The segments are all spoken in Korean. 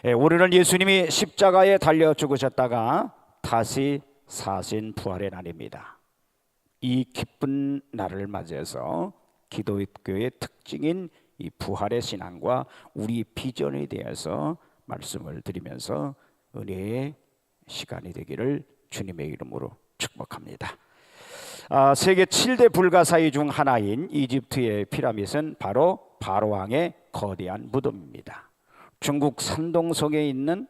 오늘은 예수님이 십자가에 달려 죽으셨다가 다시 사신 부활의 날입니다. 이 기쁜 날을 맞이해서 기독교의 특징인 이 부활의 신앙과 우리 비전에 대해서 말씀을 드리면서 은혜의 시간이 되기를 주님의 이름으로 축복합니다. 세계 7대 불가사의 중 하나인 이집트의 피라밋은 바로 바로왕의 거대한 무덤입니다. 중국 산동성에 있는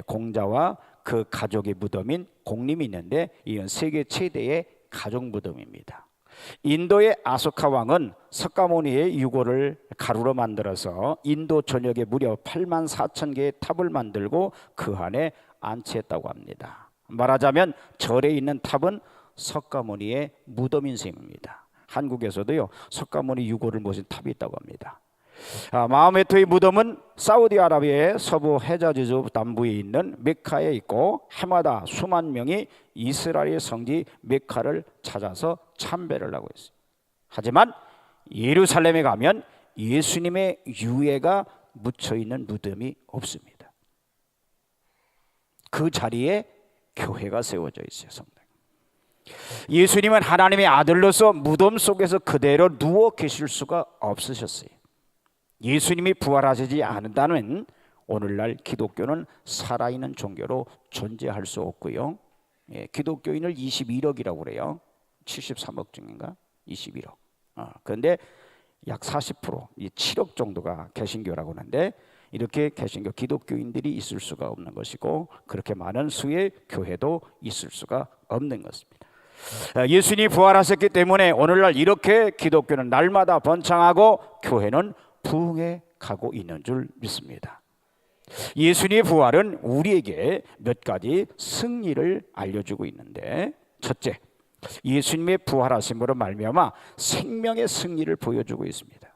공자와 그 가족의 무덤인 공림이 있는데 이건 세계 최대의 가족 무덤입니다. 인도의 아소카 왕은 석가모니의 유골을 가루로 만들어서 인도 전역에 무려 8만 4천 개의 탑을 만들고 그 안에 안치했다고 합니다. 말하자면 절에 있는 탑은 석가모니의 무덤인 셈입니다. 한국에서도요 석가모니 유골을 모신 탑이 있다고 합니다. 마호메트의 무덤은 사우디아라비아의 서부 헤자즈 남부에 있는 메카에 있고 해마다 수만 명이 이스라엘의 성지 메카를 찾아서 참배를 하고 있어요. 하지만 예루살렘에 가면 예수님의 유해가 묻혀있는 무덤이 없습니다. 그 자리에 교회가 세워져 있어요. 성당. 예수님은 하나님의 아들로서 무덤 속에서 그대로 누워 계실 수가 없으셨어요. 예수님이 부활하시지 않는다면 오늘날 기독교는 살아있는 종교로 존재할 수 없고요. 기독교인을 21억이라고 그래요. 73억 중인가? 21억. 그런데 약 40%, 7억 정도가 개신교라고 하는데 이렇게 개신교 기독교인들이 있을 수가 없는 것이고 그렇게 많은 수의 교회도 있을 수가 없는 것입니다. 예수님이 부활하셨기 때문에 오늘날 이렇게 기독교는 날마다 번창하고 교회는 부흥해 가고 있는 줄 믿습니다. 예수님의 부활은 우리에게 몇 가지 승리를 알려주고 있는데 첫째, 예수님의 부활하심으로 말미암아 생명의 승리를 보여주고 있습니다.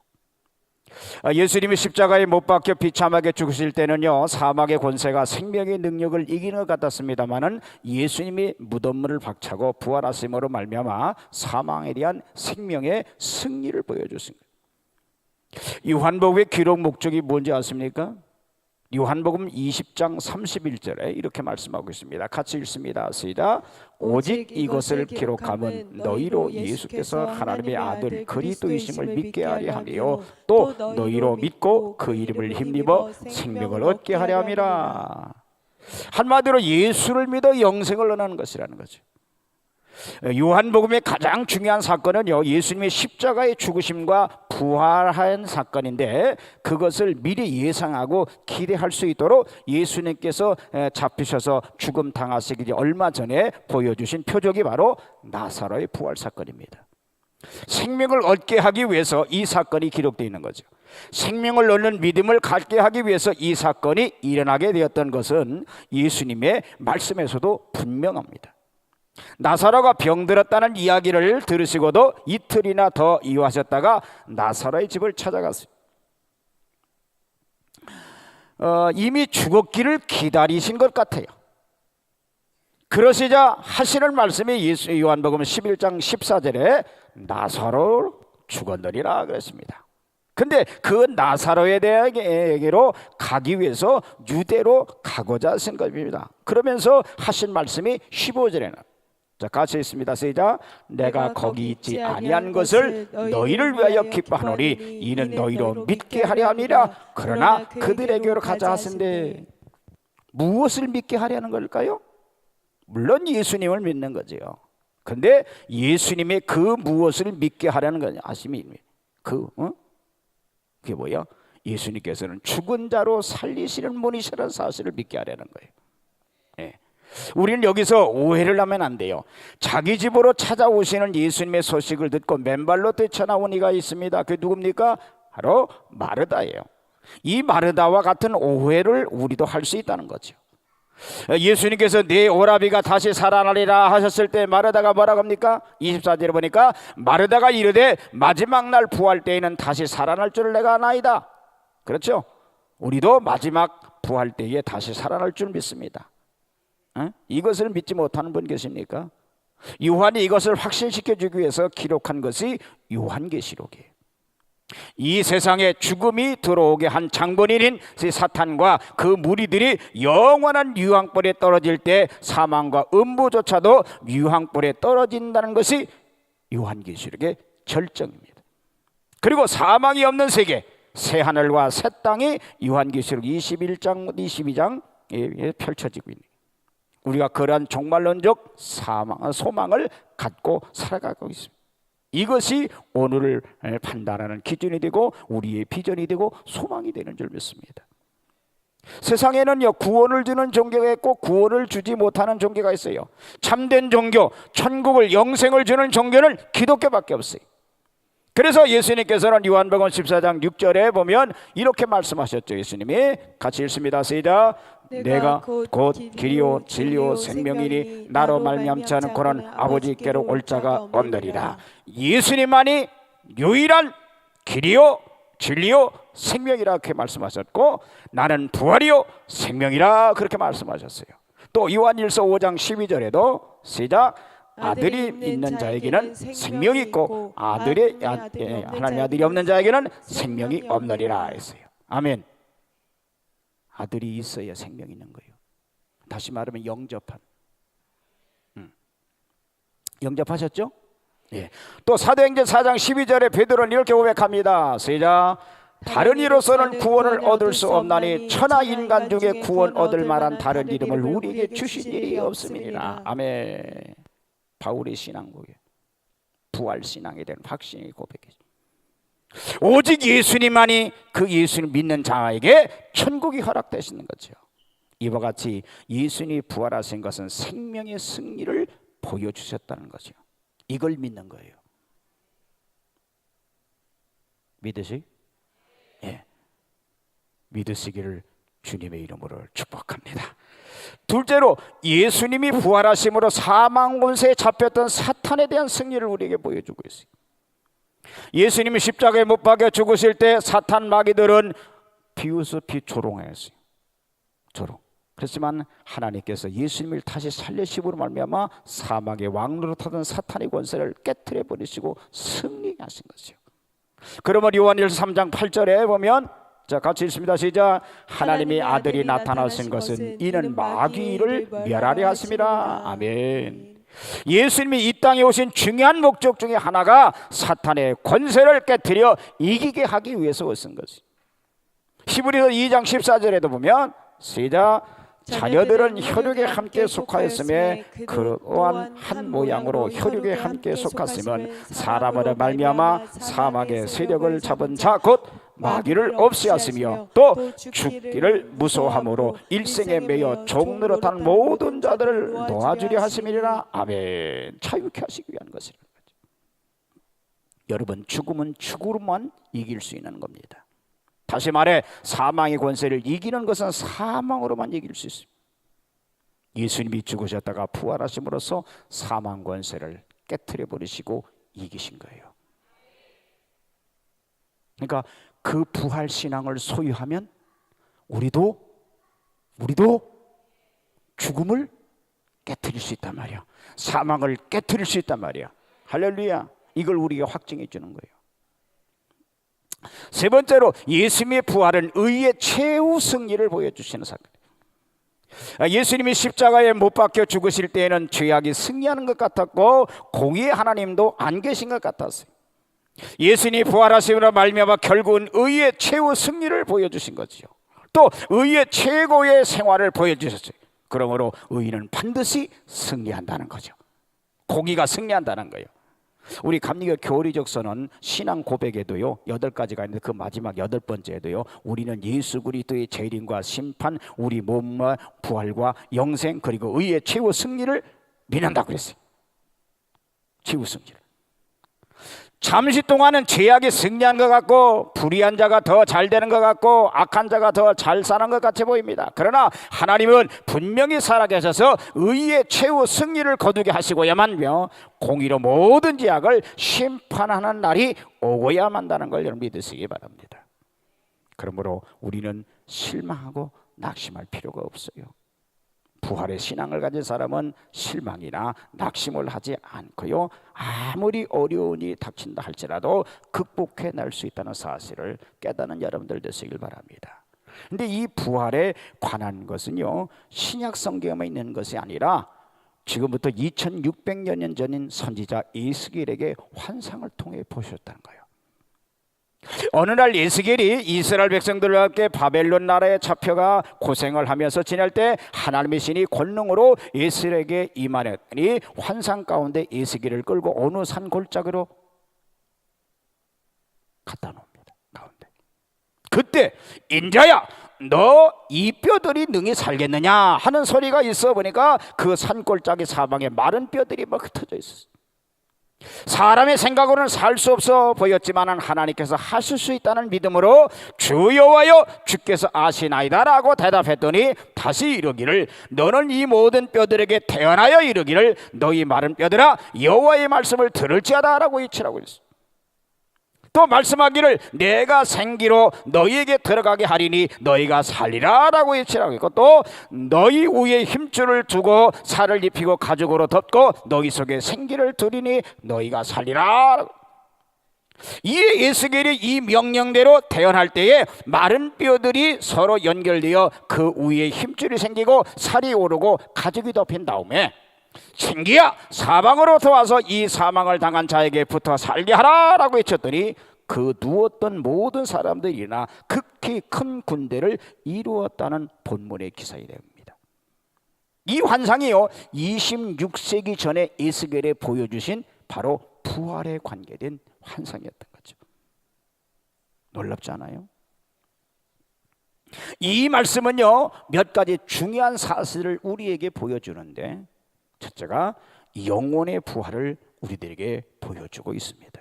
예수님이 십자가에 못 박혀 비참하게 죽으실 때는요 사막의 권세가 생명의 능력을 이기는 것 같았습니다마는 예수님이 무덤문을 박차고 부활하심으로 말미암아 사망에 대한 생명의 승리를 보여주십니다. 요한복음의 기록 목적이 뭔지 아십니까? 요한복음 20장 31절에 이렇게 말씀하고 있습니다. 같이 읽습니다. 시작. 오직 이것을 기록함은 너희로 예수께서 하나님의 아들 그리스도이심을 믿게 하려 함이요 또 너희로 믿고 그 이름을 힘입어 생명을 얻게 하려 함이라. 한마디로 예수를 믿어 영생을 얻는 것이라는 거죠. 요한복음의 가장 중요한 사건은요 예수님의 십자가의 죽으심과 부활한 사건인데 그것을 미리 예상하고 기대할 수 있도록 예수님께서 잡히셔서 죽음 당하시기 얼마 전에 보여주신 표적이 바로 나사로의 부활 사건입니다. 생명을 얻게 하기 위해서 이 사건이 기록되어 있는 거죠. 생명을 얻는 믿음을 갖게 하기 위해서 이 사건이 일어나게 되었던 것은 예수님의 말씀에서도 분명합니다. 나사로가 병들었다는 이야기를 들으시고도 이틀이나 더 이유하셨다가 나사로의 집을 찾아갔어요. 이미 죽었기를 기다리신 것 같아요. 그러시자 하시는 말씀이 요한복음 11장 14절에 나사로 죽었느니라 그랬습니다. 근데 그 나사로에 대하게로 가기 위해서 유대로 가고자 하신 것입니다. 그러면서 하신 말씀이 15절에는 자 같이 있습니다. 시작. 내가 거기 있지 아니한 것을 너희를 위하여 기뻐하노니 이는 너희로 믿게 하려 함이라. 그러나 그들에게로 가자 하신대. 무엇을 믿게 하려는 걸까요? 물론 예수님을 믿는 거지요. 근데 예수님의 그 무엇을 믿게 하려는 거냐 아시미 그게 뭐야? 예수님께서는 죽은 자로 살리시는 분이시라는 사실을 믿게 하려는 거예요. 우리는 여기서 오해를 하면 안 돼요. 자기 집으로 찾아오시는 예수님의 소식을 듣고 맨발로 뛰쳐나온 이가 있습니다. 그게 누굽니까? 바로 마르다예요. 이 마르다와 같은 오해를 우리도 할 수 있다는 거죠. 예수님께서 내 오라비가 다시 살아나리라 하셨을 때 마르다가 뭐라고 합니까? 24절에 보니까 마르다가 이르되 마지막 날 부활 때에는 다시 살아날 줄을 내가 아나이다. 그렇죠? 우리도 마지막 부활 때에 다시 살아날 줄 믿습니다. 이것을 믿지 못하는 분 계십니까? 요한이 이것을 확신시켜 주기 위해서 기록한 것이 요한계시록이에요. 이 세상에 죽음이 들어오게 한 장본인인 사탄과 그 무리들이 영원한 유황불에 떨어질 때 사망과 음부조차도 유황불에 떨어진다는 것이 요한계시록의 절정입니다. 그리고 사망이 없는 세계, 새 하늘과 새 땅이 요한계시록 21장, 22장에 펼쳐지고 있는, 우리가 그러한 종말론적 소망을 갖고 살아가고 있습니다. 이것이 오늘을 판단하는 기준이 되고 우리의 비전이 되고 소망이 되는 줄 믿습니다. 세상에는요, 구원을 주는 종교가 있고 구원을 주지 못하는 종교가 있어요. 참된 종교, 천국을, 영생을 주는 종교는 기독교밖에 없어요. 그래서 예수님께서는 요한복음 14장 6절에 보면 이렇게 말씀하셨죠. 예수님이 같이 읽습니다. 시작. 내가 곧 길이요 진리요 생명이니 나로 말미암지 않은 고는 아버지께로 올 자가 없느니라. 예수님만이 유일한 길이요 진리요 생명이라 그렇게 말씀하셨고, 나는 부활이요 생명이라 그렇게 말씀하셨어요. 또 요한일서 5장 12절에도 시작. 아들이 있는 자에게는 생명이 있고 하나님의 아들이 없는 자에게는 생명이 없느니라 했어요. 아멘. 아들이 있어야 생명이 있는 거예요. 다시 말하면 영접한. 영접하셨죠? 예. 또 사도행전 4장 12절에 베드로는 이렇게 고백합니다. 시작. 다른 이로서는 구원을 얻을 수 없나니 천하 인간 중에 구원 얻을 만한 다른 이름을 우리에게 주신 일이 없음이니라. 아멘. 바울의 신앙고에 부활 신앙에 대한 확신이 고백이죠. 오직 예수님만이 그 예수를 믿는 자에게 천국이 허락되시는 거죠. 이와 같이 예수님이 부활하신 것은 생명의 승리를 보여주셨다는 거죠. 이걸 믿는 거예요. 믿으시? 예. 믿으시기를 주님의 이름으로 축복합니다. 둘째로, 예수님이 부활하심으로 사망 권세에 잡혔던 사탄에 대한 승리를 우리에게 보여주고 있어요. 예수님이 십자가에 못 박혀 죽으실 때 사탄 마귀들은 비웃어 조롱했어요. 조롱. 그렇지만 하나님께서 예수님을 다시 살리심으로 말미암아 사막의 왕노릇하던 사탄의 권세를 깨트려 버리시고 승리하신 것이요. 그러면 요한일서 3장 8절에 보면, 자, 같이 읽습니다. 시작. 하나님의 아들이 나타나신 것은 이는 마귀를 멸하려 하심이라. 아멘. 예수님이 이 땅에 오신 중요한 목적 중에 하나가 사탄의 권세를 깨트려 이기게 하기 위해서 오신 것이. 히브리서 2장 14절에도 보면 시작. 자녀들은 혈육에 함께 속하였음에 그러한 한 모양으로 혈육에 함께 속하였으면 사람으로 말미암아 사막의 세력을 잡은 자 곧 마귀를 없이 하시며 또 죽기를 무서워함으로 일생에 매여 종노릇한 모든 자들을 놓아주려 하심이니라. 아멘. 자유케 하시기 위한 것이라는 거죠. 여러분, 죽음은 죽음으로만 이길 수 있는 겁니다. 다시 말해 사망의 권세를 이기는 것은 사망으로만 이길 수 있습니다. 예수님이 죽으셨다가 부활하심으로써 사망 권세를 깨트려 버리시고 이기신 거예요. 그러니까 그 부활 신앙을 소유하면 우리도 죽음을 깨트릴 수 있단 말이야. 사망을 깨트릴 수 있단 말이야. 할렐루야. 이걸 우리가 확증해 주는 거예요. 세 번째로, 예수님의 부활은 의의 최후 승리를 보여주시는 사건. 예수님이 십자가에 못 박혀 죽으실 때에는 죄악이 승리하는 것 같았고 공의의 하나님도 안 계신 것 같았어요. 예수님이 부활하심으로 말미암아 결국은 의의 최후 승리를 보여주신 거죠. 또 의의 최고의 생활을 보여주셨어요. 그러므로 의는 반드시 승리한다는 거죠. 공의가 승리한다는 거예요. 우리 감리교 교리적 선언 신앙 고백에도요 8가지가 있는데 그 마지막 8번째에도요 우리는 예수 그리스도의 재림과 심판, 우리 몸과 부활과 영생 그리고 의의 최후 승리를 믿는다고 그랬어요. 최후 승리를. 잠시 동안은 죄악이 승리한 것 같고 불의한 자가 더 잘 되는 것 같고 악한 자가 더 잘 사는 것 같이 보입니다. 그러나 하나님은 분명히 살아계셔서 의의 최후 승리를 거두게 하시고야만며 공의로 모든 죄악을 심판하는 날이 오고야 만다는 걸 여러분 믿으시기 바랍니다. 그러므로 우리는 실망하고 낙심할 필요가 없어요. 부활의 신앙을 가진 사람은 실망이나 낙심을 하지 않고요, 아무리 어려움이 닥친다 할지라도 극복해낼 수 있다는 사실을 깨닫는 여러분들 되시길 바랍니다. 근데 이 부활에 관한 것은요, 신약 성경에 있는 것이 아니라 지금부터 2600여 년 전인 선지자 에스겔에게 환상을 통해 보셨다는 거예요. 어느 날 에스겔이 이스라엘 백성들과 함께 바벨론 나라에 잡혀가 고생을 하면서 지낼 때 하나님의 신이 권능으로 에스겔에게 임하였더니 환상 가운데 에스겔을 끌고 어느 산 골짜기로 갖다 놓습니다. 가운데. 그때 인자야, 너 이 뼈들이 능히 살겠느냐 하는 소리가 있어 보니까 그 산 골짜기 사방에 마른 뼈들이 막 흩어져 있었어요. 사람의 생각으로는 살 수 없어 보였지만 하나님께서 하실 수 있다는 믿음으로 주 여호와여 주께서 아시나이다 라고 대답했더니 다시 이르기를 너는 이 모든 뼈들에게 태어나여 이르기를 너희 마른 뼈들아 여호와의 말씀을 들을지어다 라고 외치라고 했어요. 또 말씀하기를 내가 생기로 너희에게 들어가게 하리니 너희가 살리라 라고 외치라고 했고, 또 너희 위에 힘줄을 두고 살을 입히고 가죽으로 덮고 너희 속에 생기를 두리니 너희가 살리라. 이에 에스겔이 이 명령대로 태어날 때에 마른 뼈들이 서로 연결되어 그 위에 힘줄이 생기고 살이 오르고 가죽이 덮인 다음에 신기야 사방으로 도와서 이 사망을 당한 자에게 붙어 살게 하라 라고 외쳤더니 그 누웠던 모든 사람들이나 극히 큰 군대를 이루었다는 본문의 기사이 됩니다. 이 환상이요 26세기 전에 에스겔에 보여주신 바로 부활에 관계된 환상이었던 거죠. 놀랍지 않아요? 이 말씀은요 몇 가지 중요한 사실을 우리에게 보여주는데, 첫째가 영혼의 부활을 우리들에게 보여주고 있습니다.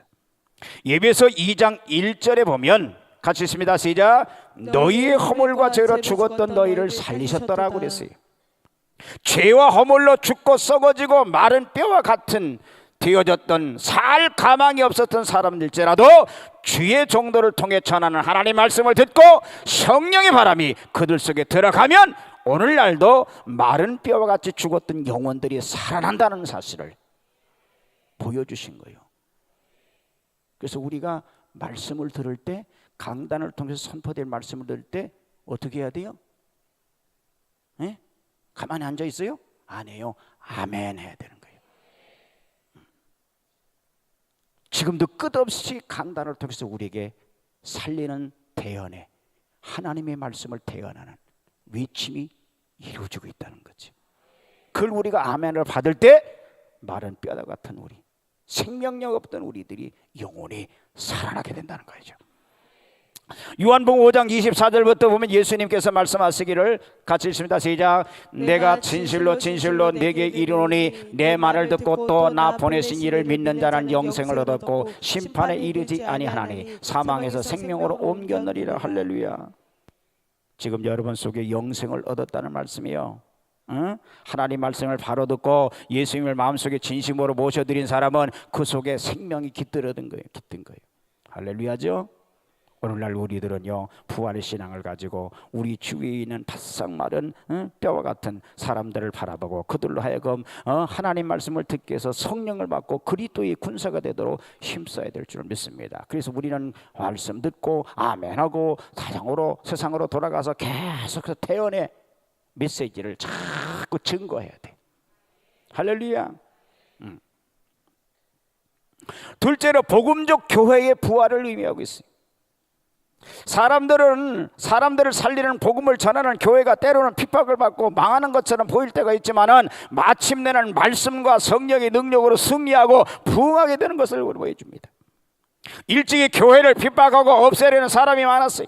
예배서 2장 1절에 보면 같이 있습니다. 시작. 너희의 허물과 죄로 죽었던 너희를 살리셨더라고 그랬어요. 죄와 허물로 죽고 썩어지고 마른 뼈와 같은 되어졌던 살 가망이 없었던 사람들일지라도 주의 종도를 통해 전하는 하나님의 말씀을 듣고 성령의 바람이 그들 속에 들어가면 오늘날도 마른 뼈와 같이 죽었던 영혼들이 살아난다는 사실을 보여주신 거예요. 그래서 우리가 말씀을 들을 때, 강단을 통해서 선포될 말씀을 들을 때 어떻게 해야 돼요? 네? 가만히 앉아 있어요? 안 해요. 아멘 해야 되는 거예요. 지금도 끝없이 강단을 통해서 우리에게 살리는 대언에 하나님의 말씀을 대언하는 외침이 이루어지고 있다는 거죠. 그걸 우리가 아멘을 받을 때 마른 뼈다 같은 우리, 생명력 없던 우리들이 영혼이 살아나게 된다는 거죠. 요한복음 5장 24절부터 보면 예수님께서 말씀하시기를 같이 읽습니다. 시작. 내가 진실로 진실로 내게 이르노니 내 말을 듣고 또 나 보내신 이를 믿는 자는 영생을 얻었고 심판에 이르지 아니하나니 사망에서 생명으로 옮겼느니라. 할렐루야. 지금 여러분 속에 영생을 얻었다는 말씀이요. 응? 하나님 말씀을 바로 듣고 예수님을 마음속에 진심으로 모셔드린 사람은 그 속에 생명이 깃들어든 거예요. 깃든 거예요. 할렐루야죠. 오늘날 우리들은요 부활의 신앙을 가지고 우리 주위에 있는 바싹 마른 뼈와 같은 사람들을 바라보고 그들로 하여금 하나님 말씀을 듣게 해서 성령을 받고 그리스도의 군사가 되도록 힘써야 될 줄 믿습니다. 그래서 우리는 말씀 듣고 아멘하고 세상으로 돌아가서 계속 태연의 메시지를 자꾸 증거해야 돼. 할렐루야. 둘째로 복음적 교회의 부활을 의미하고 있어요. 사람들을 살리는 복음을 전하는 교회가 때로는 핍박을 받고 망하는 것처럼 보일 때가 있지만은 마침내는 말씀과 성령의 능력으로 승리하고 부흥하게 되는 것을 보여줍니다. 일찍이 교회를 핍박하고 없애려는 사람이 많았어요.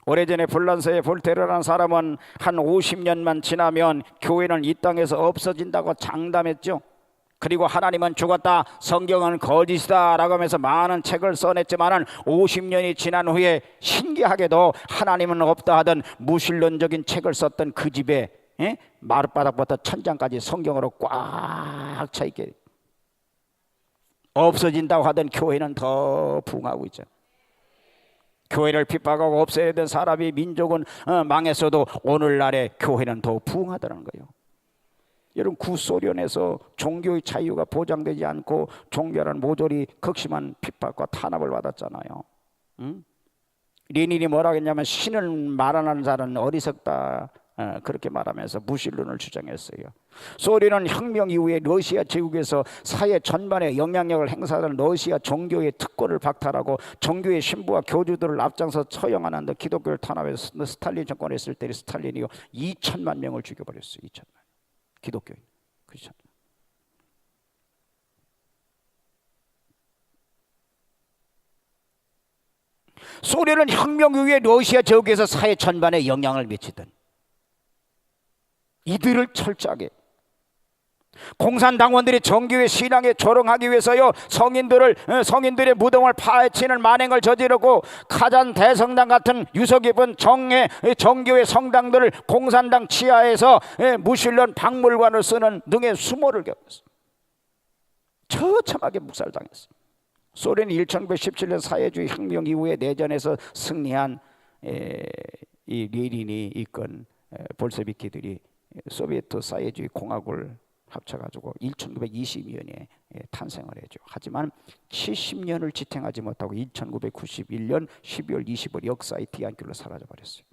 오래전에 불란서의 볼테르라는 사람은 한 50년만 지나면 교회는 이 땅에서 없어진다고 장담했죠. 그리고 하나님은 죽었다, 성경은 거짓이다 라고 하면서 많은 책을 써냈지만 50년이 지난 후에 신기하게도 하나님은 없다 하던 무신론적인 책을 썼던 그 집에 마룻바닥부터 천장까지 성경으로 꽉 차있게 없어진다고 하던 교회는 더 부흥하고 있죠. 교회를 핍박하고 없애야 된 사람이 민족은 망했어도 오늘날의 교회는 더 부흥하다는 거예요. 여러분, 구소련에서 종교의 자유가 보장되지 않고 종교라는 모조리 극심한 핍박과 탄압을 받았잖아요. 응? 레닌이 뭐라고 했냐면 신을 말하는 자는 어리석다, 그렇게 말하면서 무신론을 주장했어요. 소련은 혁명 이후에 러시아 제국에서 사회 전반에 영향력을 행사하는 러시아 종교의 특권을 박탈하고 종교의 신부와 교주들을 앞장서 처형하는 데 기독교를 탄압해서 스탈린 정권에 있을 때 스탈린이 2천만 명을 죽여버렸어요. 2천만 기독교인. 그렇죠. 소련은 혁명 이후에 러시아 제국에서 사회 전반에 영향을 미치던 이들을 철저하게 공산당원들이 정교의 신앙에 조롱하기 위해서요, 성인들의 무덤을 파헤치는 만행을 저지르고 카잔 대성당 같은 유서 깊은 정교의 성당들을 공산당 치하에서 무신론 박물관을 쓰는 등의 수모를 겪었어요. 처참하게 묵살당했어요. 소련이 1917년 사회주의 혁명 이후에 내전에서 승리한 이 레닌이 이끈 볼세비키들이 소비에트 사회주의 공화국을 합쳐가지고 1920년에 탄생을 했죠. 하지만 70년을 지탱하지 못하고 1991년 12월 20일 역사의 뒤안길로 사라져버렸어요.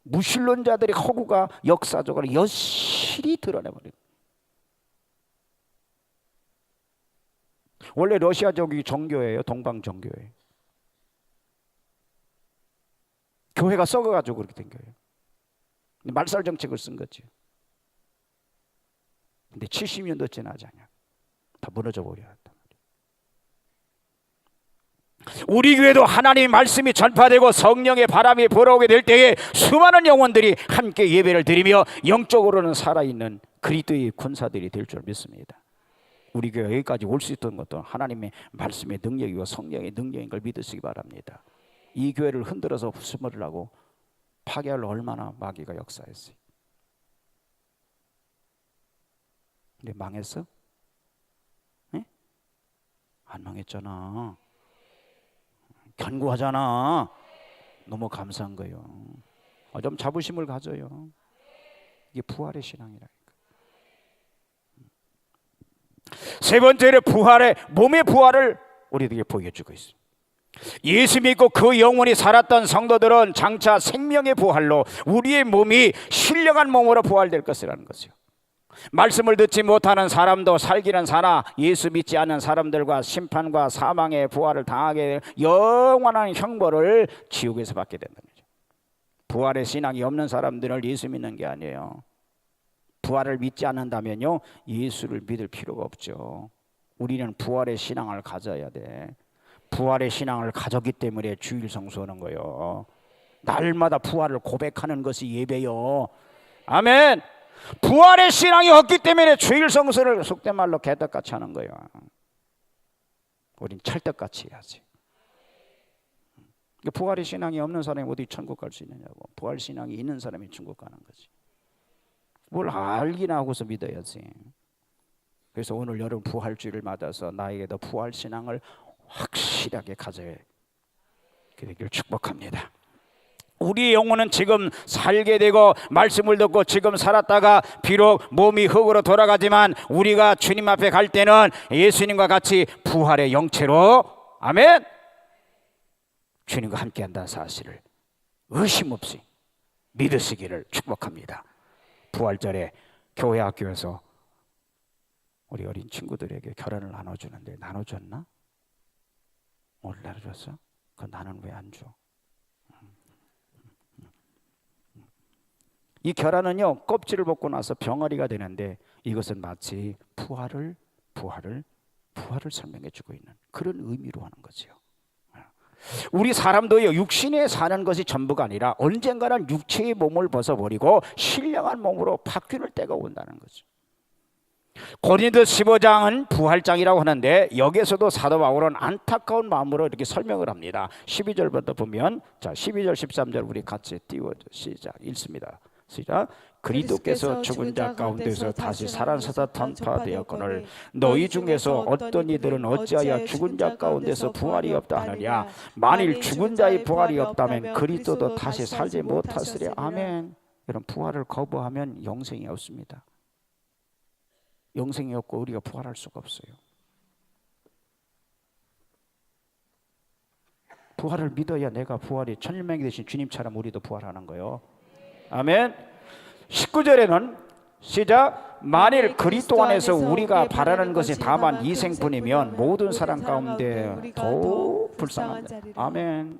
무신론자들의 허구가 역사적으로 여실히 드러내버린. 원래 러시아 제국이 정교예요. 동방 정교예요. 교회가 썩어가지고 그렇게 된 거예요. 말살 정책을 쓴 거죠. 근데 70년도 지나지 않냐, 다 무너져 버렸단 말이에요. 우리 교회도 하나님의 말씀이 전파되고 성령의 바람이 불어오게 될 때에 수많은 영혼들이 함께 예배를 드리며 영적으로는 살아있는 그리스도의 군사들이 될 줄 믿습니다. 우리 교회 여기까지 올 수 있던 것도 하나님의 말씀의 능력이고 성령의 능력인 걸 믿으시기 바랍니다. 이 교회를 흔들어서 부수먹으려고 파괴할 얼마나 마귀가 역사했어요. 근데 망했어? 네? 안 망했잖아. 견고하잖아. 너무 감사한 거예요. 좀 자부심을 가져요. 이게 부활의 신앙이라니까. 세 번째로 몸의 부활을 우리에게 보여주고 있습니다. 예수 믿고 그 영혼이 살았던 성도들은 장차 생명의 부활로 우리의 몸이 신령한 몸으로 부활될 것이라는 것이요. 말씀을 듣지 못하는 사람도 살기는 사나 예수 믿지 않는 사람들과 심판과 사망의 부활을 당하게 될 영원한 형벌을 지옥에서 받게 된다는 거죠. 부활의 신앙이 없는 사람들을 예수 믿는 게 아니에요. 부활을 믿지 않는다면요, 예수를 믿을 필요가 없죠. 우리는 부활의 신앙을 가져야 돼. 부활의 신앙을 가졌기 때문에 주일 성수하는 거예요. 날마다 부활을 고백하는 것이 예배요. 아멘. 부활의 신앙이 없기 때문에 주일 성수를 속된 말로 개떡같이 하는 거예요. 우린 찰떡같이 해야지. 부활의 신앙이 없는 사람이 어디 천국 갈 수 있느냐고. 부활 신앙이 있는 사람이 천국 가는 거지. 뭘 알기나 하고서 믿어야지. 그래서 오늘 여러분 부활주의를 맞아서 나에게도 부활 신앙을 확실하게 가져야 되기를 축복합니다. 우리의 영혼은 지금 살게 되고 말씀을 듣고 지금 살았다가 비록 몸이 흙으로 돌아가지만 우리가 주님 앞에 갈 때는 예수님과 같이 부활의 영체로, 아멘, 주님과 함께 한다는 사실을 의심 없이 믿으시기를 축복합니다. 부활절에 교회 학교에서 우리 어린 친구들에게 결혼을 나눠주는데 나눠줬나? 오늘 나눠줬어? 그럼 나는 왜 안 줘? 이 결혼은요, 껍질을 벗고 나서 병아리가 되는데 이것은 마치 부활을 설명해 주고 있는 그런 의미로 하는 거지요. 우리 사람도요, 육신에 사는 것이 전부가 아니라 언젠가는 육체의 몸을 벗어버리고 신령한 몸으로 바뀌는 때가 온다는 거죠. 고린도 15장은 부활장이라고 하는데 여기에서도 사도 바울은 안타까운 마음으로 이렇게 설명을 합니다. 12절부터 보면, 자, 12절 13절 우리 같이 띄워 시작 읽습니다. 시작. 그리스도께서 죽은 자 가운데서 다시 살아나사 전파되었거늘 너희 중에서 어떤 이들은 어찌하여 죽은 자 가운데서 부활이 없다 하느냐. 만일 죽은 자의 부활이 없다면 그리스도도 다시 살지 못하시리라. 아멘. 여러분, 부활을 거부하면 영생이 없습니다. 영생이 없고 우리가 부활할 수가 없어요. 부활을 믿어야 내가 부활이 천일명이 되신 주님처럼 우리도 부활하는 거예요. 아멘. 19절에는 시작. 만일 그리스도 안에서 우리가 바라는 것이 다만 이생뿐이면 모든 사람 가운데 더욱 불쌍한다. 아멘.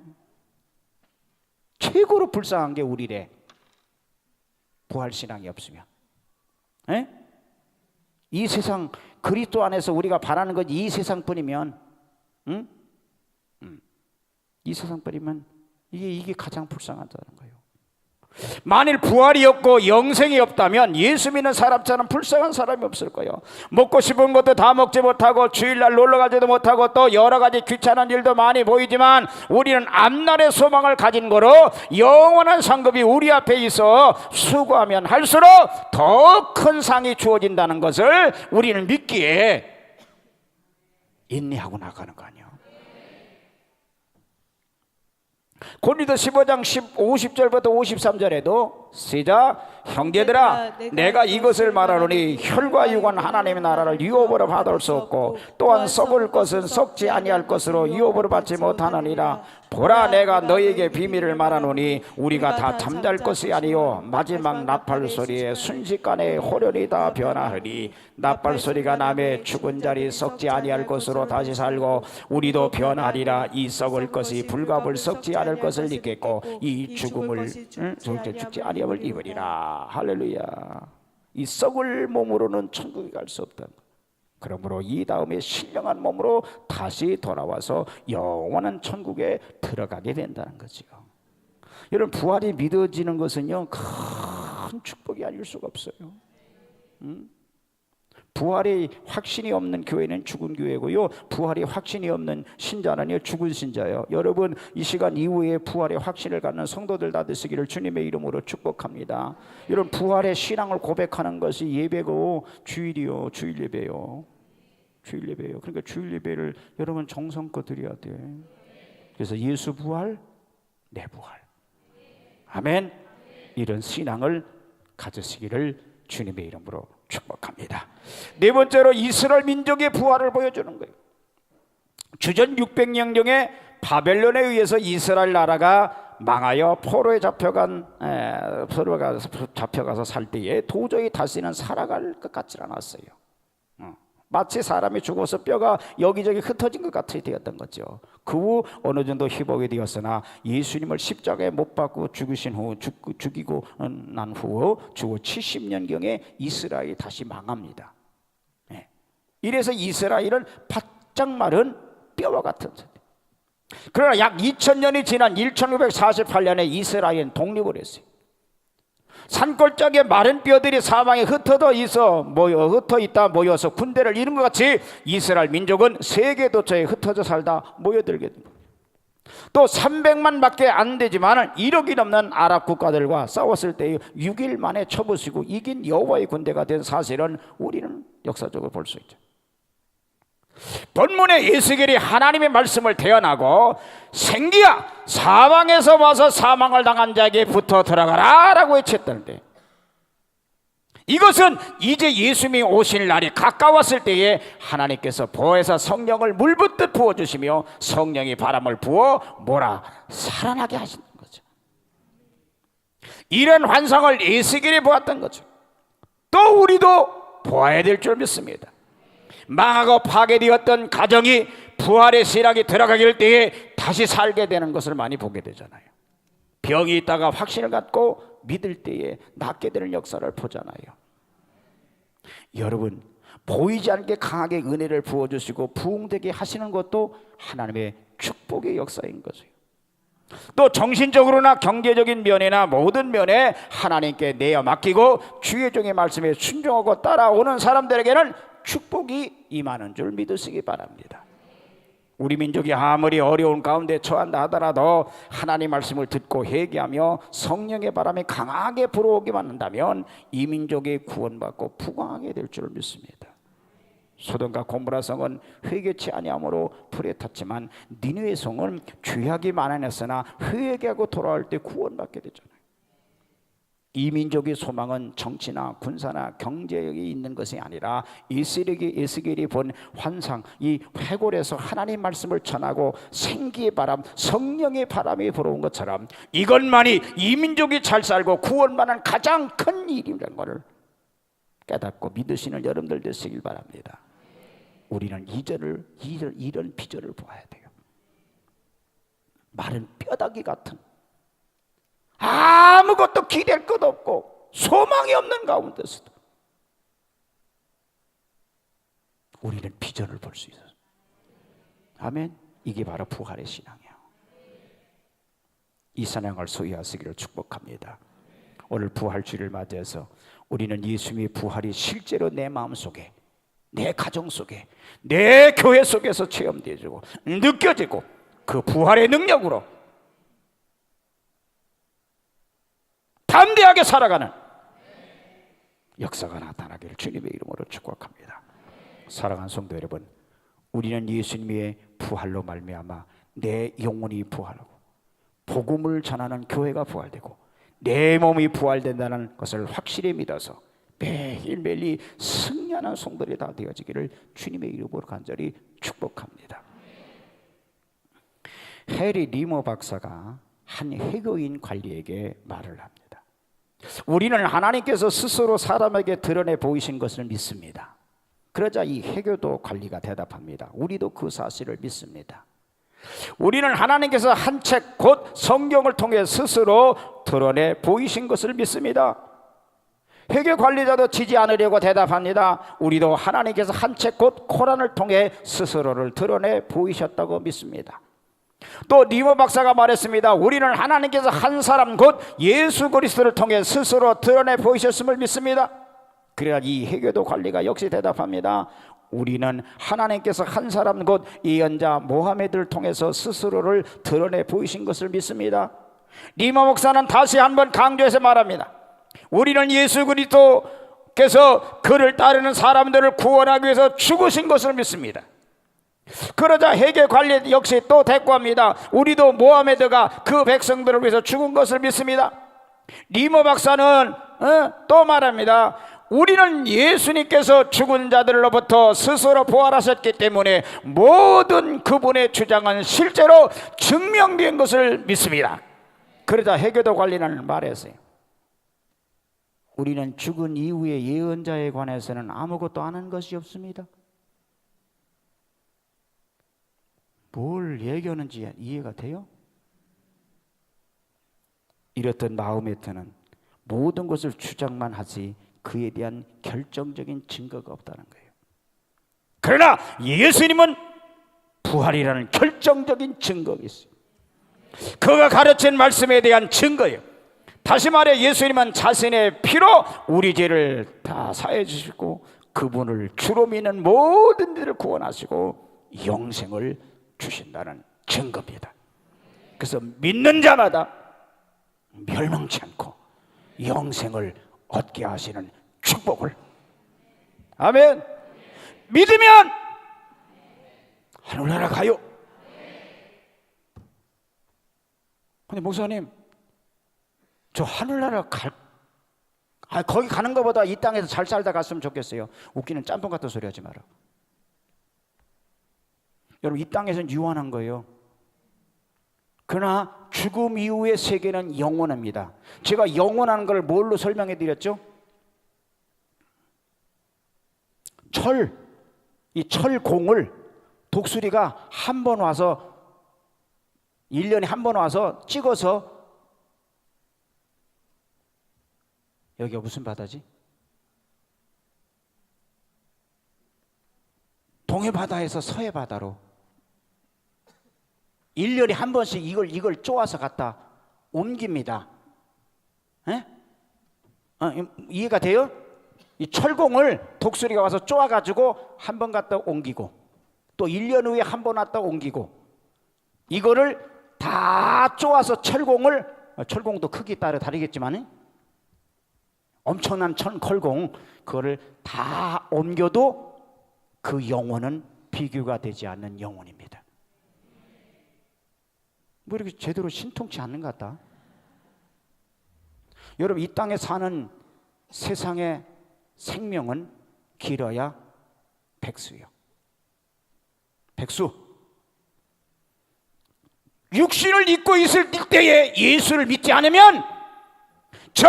최고로 불쌍한 게 우리래. 부활신앙이 없으면. 에? 이 세상, 그리스도 안에서 우리가 바라는 것 이 세상뿐이면, 응? 이 세상뿐이면 이게 가장 불쌍하다는 거예요. 만일 부활이 없고 영생이 없다면 예수 믿는 사람처럼 불쌍한 사람이 없을 거예요. 먹고 싶은 것도 다 먹지 못하고 주일날 놀러 가지도 못하고 또 여러 가지 귀찮은 일도 많이 보이지만 우리는 앞날의 소망을 가진 거로 영원한 상급이 우리 앞에 있어 수고하면 할수록 더 큰 상이 주어진다는 것을 우리는 믿기에 인내하고 나가는 거 아니에요. 고린도 15장 50절부터 53절에도 시작. 형제들아 내가 이것을 말하노니 혈과 육은 하나님의 나라를 유업으로 받을 수 없고 또한 썩을 것은 썩지 아니할 것으로 유업으로 받지 못하느니라. 보라 내가 너희에게 비밀을 말하노니 우리가 다 잠잘 것이 아니요 마지막 나팔 소리에 순식간에 호련히 다 변하리니 나팔 소리가 나매 죽은 자리 썩지 아니할 것으로 다시 살고 우리도 변하리라. 이 썩을 것이 불갑을 썩지 않을 것을 입겠고 이 죽음을 죽지 아니함을 입으리라. 할렐루야. 이 썩을 몸으로는 천국에 갈 수 없다. 그러므로 이 다음에 신령한 몸으로 다시 돌아와서 영원한 천국에 들어가게 된다는 거죠. 여러분, 부활이 믿어지는 것은요 큰 축복이 아닐 수가 없어요. 부활이 확신이 없는 교회는 죽은 교회고요, 부활이 확신이 없는 신자는요 죽은 신자예요. 여러분, 이 시간 이후에 부활의 확신을 갖는 성도들 다 되시기를 주님의 이름으로 축복합니다. 여러분, 부활의 신앙을 고백하는 것이 예배고 주일이요, 주일 예배요. 주일 예배예요. 그러니까 주일 예배를 여러분 정성껏 드려야 돼. 그래서 예수 부활, 내 부활. 아멘. 이런 신앙을 가지시기를 주님의 이름으로 축복합니다. 네 번째로 이스라엘 민족의 부활을 보여주는 거예요. 주전 600년경에 바벨론에 의해서 이스라엘 나라가 망하여 포로에 잡혀가서 살 때에 도저히 다시는 살아갈 것 같지 않았어요. 마치 사람이 죽어서 뼈가 여기저기 흩어진 것 같이 되었던 거죠. 그 후 어느 정도 회복이 되었으나 예수님을 십자가에 못 박고 죽이고 난 후 주후 70년경에 이스라엘이 다시 망합니다. 이래서 이스라엘은 바짝 마른 뼈와 같은 상태. 그러나 약 2000년이 지난 1948년에 이스라엘은 독립을 했어요. 산골짜기에 마른 뼈들이 사방에 흩어져 있다 모여서 군대를 이룬 것 같이 이스라엘 민족은 세계 도처에 흩어져 살다 모여들게 됩니다. 또 300만 밖에 안 되지만 1억이 넘는 아랍 국가들과 싸웠을 때 6일 만에 쳐부수고 이긴 여호와의 군대가 된 사실은 우리는 역사적으로 볼 수 있죠. 본문에 에스겔이 하나님의 말씀을 대언하고 생기야 사방에서 와서 사망을 당한 자에게 붙어 들어가라 라고 외쳤던데, 이것은 이제 예수님이 오실 날이 가까웠을 때에 하나님께서 보혜사 성령을 물붓듯 부어주시며 성령이 바람을 부어 몰아 살아나게 하시는 거죠. 이런 환상을 에스겔이 보았던 거죠. 또 우리도 보아야 될 줄 믿습니다. 망하고 파괴되었던 가정이 부활의 신앙이 들어가길 때에 다시 살게 되는 것을 많이 보게 되잖아요. 병이 있다가 확신을 갖고 믿을 때에 낫게 되는 역사를 보잖아요. 여러분, 보이지 않게 강하게 은혜를 부어주시고 부흥되게 하시는 것도 하나님의 축복의 역사인 거죠. 또 정신적으로나 경제적인 면이나 모든 면에 하나님께 내어 맡기고 주의 종의 말씀에 순종하고 따라오는 사람들에게는 축복이 임하는 줄 믿으시기 바랍니다. 우리 민족이 아무리 어려운 가운데 처한다 하더라도 하나님 말씀을 듣고 회개하며 성령의 바람이 강하게 불어오기만 한다면 이 민족이 구원받고 부강하게 될 줄 믿습니다. 소돔과 고모라 성은 회개치 아니함으로 불에 탔지만 니느웨 성은 죄악이 많아냈으나 회개하고 돌아올 때 구원받게 되잖아요. 이 민족의 소망은 정치나 군사나 경제력이 있는 것이 아니라 에스겔이 본 환상, 이 회골에서 하나님 말씀을 전하고 생기의 바람, 성령의 바람이 불어온 것처럼 이것만이 이 민족이 잘 살고 구원받는 가장 큰 일이라는 것을 깨닫고 믿으시는 여러분들 되시길 바랍니다. 우리는 이런 비전을 보아야 돼요. 마른 뼈다귀 같은, 아무것도 기댈 것 없고 소망이 없는 가운데서도 우리는 비전을 볼 수 있어요. 아멘. 이게 바로 부활의 신앙이에요. 이 사랑을 소유하시기를 축복합니다. 오늘 부활주일을 맞이해서 우리는 예수님의 부활이 실제로 내 마음속에, 내 가정 속에, 내 교회 속에서 체험되어지고 느껴지고 그 부활의 능력으로 담대하게 살아가는 역사가 나타나기를 주님의 이름으로 축복합니다. 사랑하는 성도 여러분, 우리는 예수님의 부활로 말미암아 내 영혼이 부활하고 복음을 전하는 교회가 부활되고 내 몸이 부활된다는 것을 확실히 믿어서 매일매일 승리하는 성도들이 다 되어지기를 주님의 이름으로 간절히 축복합니다. 해리 리머 박사가 한 해교인 관리에게 말을 합니다. 우리는 하나님께서 스스로 사람에게 드러내 보이신 것을 믿습니다. 그러자 이 해교도 관리가 대답합니다. 우리도 그 사실을 믿습니다. 우리는 하나님께서 한 책 곧 성경을 통해 스스로 드러내 보이신 것을 믿습니다. 회계 관리자도 지지 않으려고 대답합니다. 우리도 하나님께서 한 책 곧 코란을 통해 스스로를 드러내 보이셨다고 믿습니다. 또 리머 박사가 말했습니다. 우리는 하나님께서 한 사람 곧 예수 그리스도를 통해 스스로 드러내 보이셨음을 믿습니다. 그래야 이 회계도 관리가 역시 대답합니다. 우리는 하나님께서 한 사람 곧 예언자 모하메드를 통해서 스스로를 드러내 보이신 것을 믿습니다. 리머 목사는 다시 한번 강조해서 말합니다. 우리는 예수 그리스도께서 그를 따르는 사람들을 구원하기 위해서 죽으신 것을 믿습니다. 그러자 회계 관리 역시 또 대꾸합니다. 우리도 모하메드가 그 백성들을 위해서 죽은 것을 믿습니다. 리머 박사는 또 말합니다. 우리는 예수님께서 죽은 자들로부터 스스로 부활하셨기 때문에 모든 그분의 주장은 실제로 증명된 것을 믿습니다. 그러자 회계도 관리는 말했어요. 우리는 죽은 이후의 예언자에 관해서는 아무것도 아는 것이 없습니다. 뭘 얘기하는지 이해가 돼요? 이렇던 마음에서는 모든 것을 주장만 하지 그에 대한 결정적인 증거가 없다는 거예요. 그러나 예수님은 부활이라는 결정적인 증거가 있어요. 그가 가르친 말씀에 대한 증거예요. 다시 말해 예수님은 자신의 피로 우리 죄를 다 사해 주시고 그분을 주로 믿는 모든 이들을 구원하시고 영생을 주신다는 증거입니다. 그래서 믿는 자마다 멸망치 않고 영생을 얻게 하시는 축복을, 아멘. 믿으면 하늘나라 가요. 근데 목사님, 저 하늘나라 거기 가는 것보다 이 땅에서 잘 살다 갔으면 좋겠어요. 웃기는 짬뽕 같은 소리 하지 마라. 여러분, 이 땅에서는 유한한 거예요. 그러나 죽음 이후의 세계는 영원합니다. 제가 영원한 걸 뭘로 설명해 드렸죠? 이 철공을 독수리가 한 번 와서 1년에 한 번 와서 찍어서, 여기가 무슨 바다지? 동해 바다에서 서해 바다로 1년에 한 번씩 이걸 쪼아서 갖다 옮깁니다. 이해가 돼요? 이 철공을 독수리가 와서 쪼아가지고 한 번 갖다 옮기고, 또 1년 후에 한 번 왔다 옮기고, 이거를 다 쪼아서 철공도 크기 따라 다르겠지만 엄청난 철공, 그거를 다 옮겨도 그 영혼은 비교가 되지 않는 영혼입니다. 뭐 이렇게 제대로 신통치 않는 것 같다. 여러분, 이 땅에 사는 세상의 생명은 길어야 백수요. 백수. 육신을 입고 있을 때에 예수를 믿지 않으면 저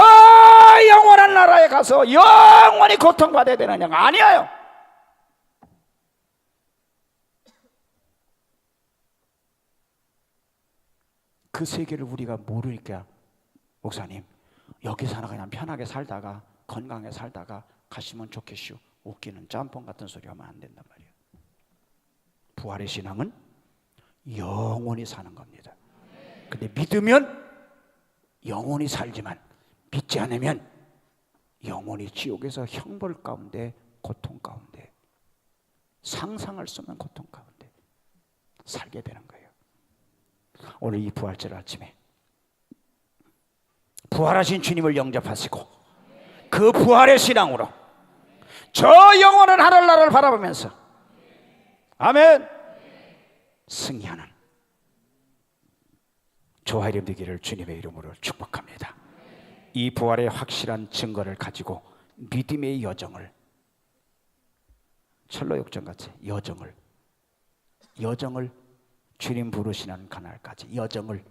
영원한 나라에 가서 영원히 고통받아야 되느냐? 아니에요. 그 세계를 우리가 모르니까, 목사님 여기 사나 그냥 편하게 살다가 건강하게 살다가 가시면 좋겠슈. 웃기는 짬뽕 같은 소리 하면 안 된단 말이에요. 부활의 신앙은 영원히 사는 겁니다. 근데 믿으면 영원히 살지만 믿지 않으면 영원히 지옥에서 형벌 가운데, 고통 가운데, 상상할 수 없는 고통 가운데 살게 되는 거예요. 오늘 이 부활절 아침에 부활하신 주님을 영접하시고 그 부활의 신앙으로 저 영원한 하늘나라를 바라보면서 아멘 승리하는 저와 이름 되기를 주님의 이름으로 축복합니다. 이 부활의 확실한 증거를 가지고 믿음의 여정을, 철로역정같이 여정을 주님 부르시는 그날까지 여정을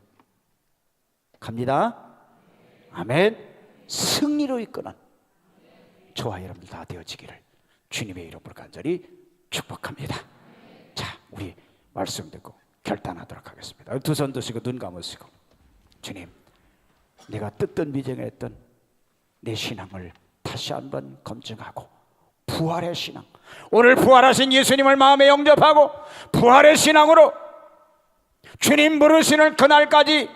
갑니다. 아멘. 승리로 이끄는 저와 여러분들 다 되어지기를 주님의 이름으로 간절히 축복합니다. 자, 우리 말씀 듣고 결단하도록 하겠습니다. 두 손 드시고 눈 감으시고, 주님, 내가 뜻던 미정했던 내 신앙을 다시 한번 검증하고 부활의 신앙, 오늘 부활하신 예수님을 마음에 영접하고 부활의 신앙으로 주님 부르시는 그날까지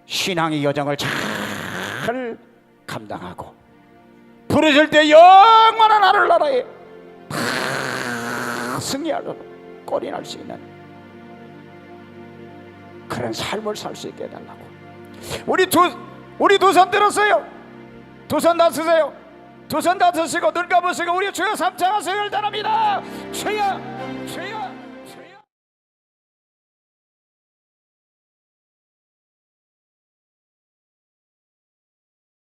신앙의 여정을 잘 감당하고 부르실 때 영원한 하늘나라에 다 승리하고 꼬리날 수 있는 그런 삶을 살 수 있게 해달라고. 우리 두 손 들었어요. 두 손 다 쓰세요. 두 손 다 드시고 눈 감으시고 우리 주여 삼창하세요. 열단합니다. 주여, 주여.